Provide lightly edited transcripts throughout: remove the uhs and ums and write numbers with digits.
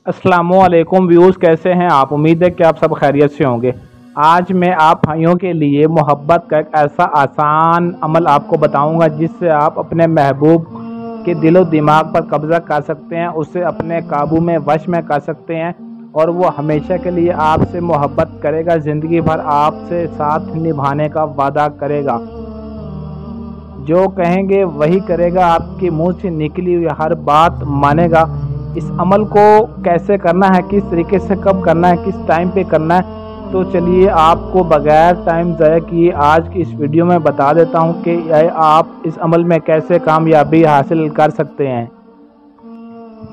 अस्सलामुअलैकुम व्यूज़, कैसे हैं आप। उम्मीद है कि आप सब खैरियत से होंगे। आज मैं आप भाइयों के लिए मोहब्बत का एक ऐसा आसान अमल आपको बताऊंगा जिससे आप अपने महबूब के दिलो दिमाग पर कब्ज़ा कर सकते हैं, उसे अपने काबू में वश में कर सकते हैं और वो हमेशा के लिए आपसे मोहब्बत करेगा, ज़िंदगी भर आपसे साथ निभाने का वादा करेगा। जो कहेंगे वही करेगा, आपके मुंह से निकली हुई हर बात मानेगा। इस अमल को कैसे करना है, किस तरीके से कब करना है, किस टाइम पे करना है, तो चलिए आपको बगैर टाइम ज़ाया किए आज की इस वीडियो में बता देता हूं कि आप इस अमल में कैसे कामयाबी हासिल कर सकते हैं।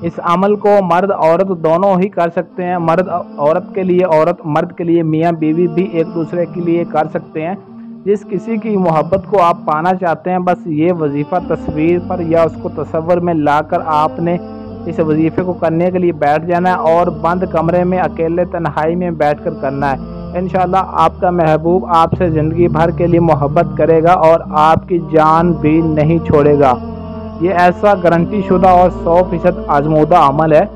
इस अमल को मर्द औरत दोनों ही कर सकते हैं। मर्द औरत के लिए, औरत मर्द के लिए, मियाँ बीवी भी एक दूसरे के लिए कर सकते हैं। जिस किसी की मोहब्बत को आप पाना चाहते हैं, बस ये वजीफ़ा तस्वीर पर या उसको तस्वर में लाकर आपने इस वजीफ़े को करने के लिए बैठ जाना है और बंद कमरे में अकेले तन्हाई में बैठकर करना है। इंशाअल्लाह आपका महबूब आपसे ज़िंदगी भर के लिए मोहब्बत करेगा और आपकी जान भी नहीं छोड़ेगा। ये ऐसा गारंटी शुदा और 100% आजमूदा अमल है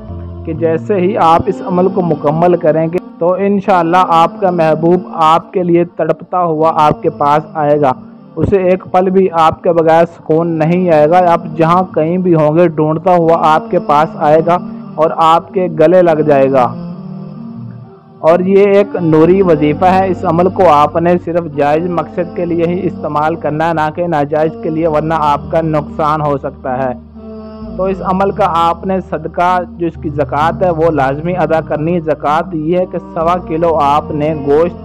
कि जैसे ही आप इस अमल को मुकम्मल करेंगे तो इंशाअल्लाह आपका महबूब आपके लिए तड़पता हुआ आपके पास आएगा। उसे एक पल भी आपके बगैर सुकून नहीं आएगा। आप जहां कहीं भी होंगे ढूंढता हुआ आपके पास आएगा और आपके गले लग जाएगा। और ये एक नूरी वजीफ़ा है। इस अमल को आपने सिर्फ जायज़ मकसद के लिए ही इस्तेमाल करना है, ना कि नाजायज़ के लिए, वरना आपका नुकसान हो सकता है। तो इस अमल का आपने सदका जो इसकी ज़कात है वो लाजमी अदा करनी है। ज़कात ये है कि 1.25 किलो आपने गोश्त,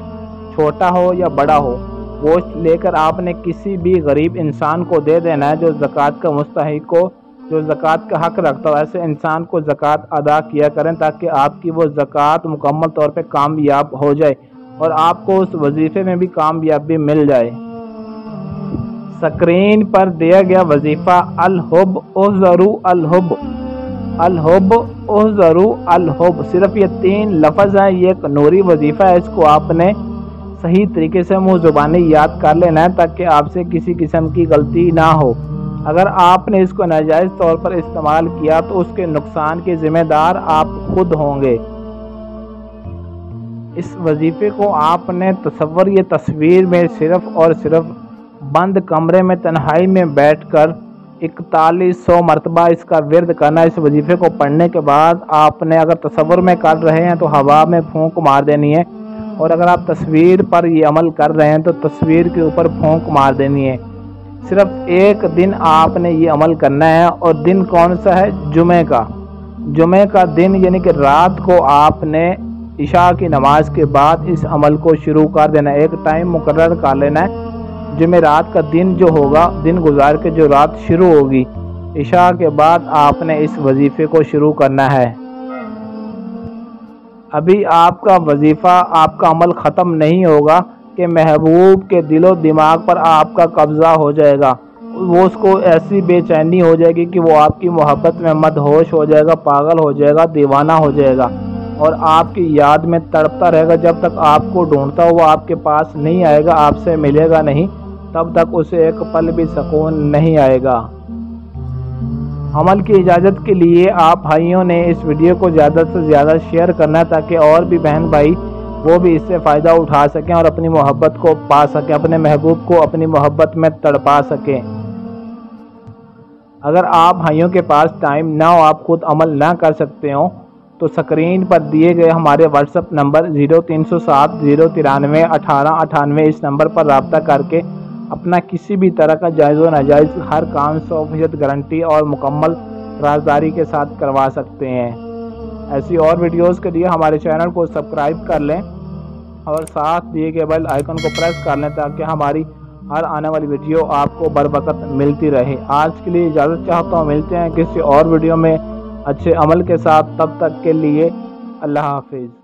छोटा हो या बड़ा हो, गोश्त लेकर आपने किसी भी गरीब इंसान को दे देना है जो ज़कात का मुस्तहिक हो, जो ज़कात का हक़ रखता हो। ऐसे इंसान को ज़कात अदा किया करें ताकि आपकी वो ज़कात मुकम्मल तौर पे कामयाब हो जाए और आपको उस वजीफ़े में भी कामयाबी मिल जाए। स्क्रीन पर दिया गया वजीफ़ा अल-हुब उज़रू अल-हुब, अल-हुब उज़रू अल-हुब, सिर्फ ये 3 लफ्ज़ हैं। ये एक नूरी वजीफ़ा है। इसको आपने सही तरीके से मुँह ज़ुबानी याद कर लेना है ताकि आपसे किसी किस्म की गलती ना हो। अगर आपने इसको नाजायज़ तौर पर इस्तेमाल किया तो उसके नुकसान के ज़िम्मेदार आप खुद होंगे। इस वजीफ़े को आपने तस्वर ये तस्वीर में सिर्फ़ और सिर्फ बंद कमरे में तन्हाई में बैठकर 4100 मरतबा इसका विर्द करना। इस वजीफ़े को पढ़ने के बाद आपने, अगर तस्वर में कर रहे हैं तो हवा में फूंक मार देनी है, और अगर आप तस्वीर पर ये अमल कर रहे हैं तो तस्वीर के ऊपर फूंक मार देनी है। सिर्फ एक दिन आपने ये अमल करना है, और दिन कौन सा है? जुमे का। जुमे का दिन यानी कि रात को आपने इशा की नमाज के बाद इस अमल को शुरू कर देना है। एक टाइम मुकर्रर कर लेना है। जुमेरात का दिन जो होगा, दिन गुजार के जो रात शुरू होगी, इशा के बाद आपने इस वजीफ़े को शुरू करना है। अभी आपका वजीफ़ा, आपका अमल ख़त्म नहीं होगा कि महबूब के दिलो दिमाग पर आपका कब्ज़ा हो जाएगा। वो उसको ऐसी बेचैनी हो जाएगी कि वो आपकी मोहब्बत में मदहोश हो जाएगा, पागल हो जाएगा, दीवाना हो जाएगा और आपकी याद में तड़पता रहेगा। जब तक आपको ढूंढता हुआ आपके पास नहीं आएगा, आपसे मिलेगा नहीं, तब तक उसे एक पल भी सुकून नहीं आएगा। अमल की इजाज़त के लिए आप भाइयों ने इस वीडियो को ज़्यादा से ज़्यादा शेयर करना है ताकि और भी बहन भाई वो भी इससे फ़ायदा उठा सकें और अपनी मोहब्बत को पा सकें, अपने महबूब को अपनी मोहब्बत में तड़पा सकें। अगर आप भाइयों के पास टाइम ना हो, आप खुद अमल ना कर सकते हो, तो स्क्रीन पर दिए गए हमारे व्हाट्सएप नंबर 0307 093 1898 इस नंबर पर रब्ता करके अपना किसी भी तरह का जायज़ व नाजायज़ हर काम 100% गारंटी और मुकम्मल राजदारी के साथ करवा सकते हैं। ऐसी और वीडियोस के लिए हमारे चैनल को सब्सक्राइब कर लें और साथ दिए गए बेल आइकन को प्रेस कर लें ताकि हमारी हर आने वाली वीडियो आपको बर वक्त मिलती रहे। आज के लिए इजाज़त चाहता हूँ, मिलते हैं किसी और वीडियो में अच्छे अमल के साथ। तब तक के लिए अल्लाह हाफिज़।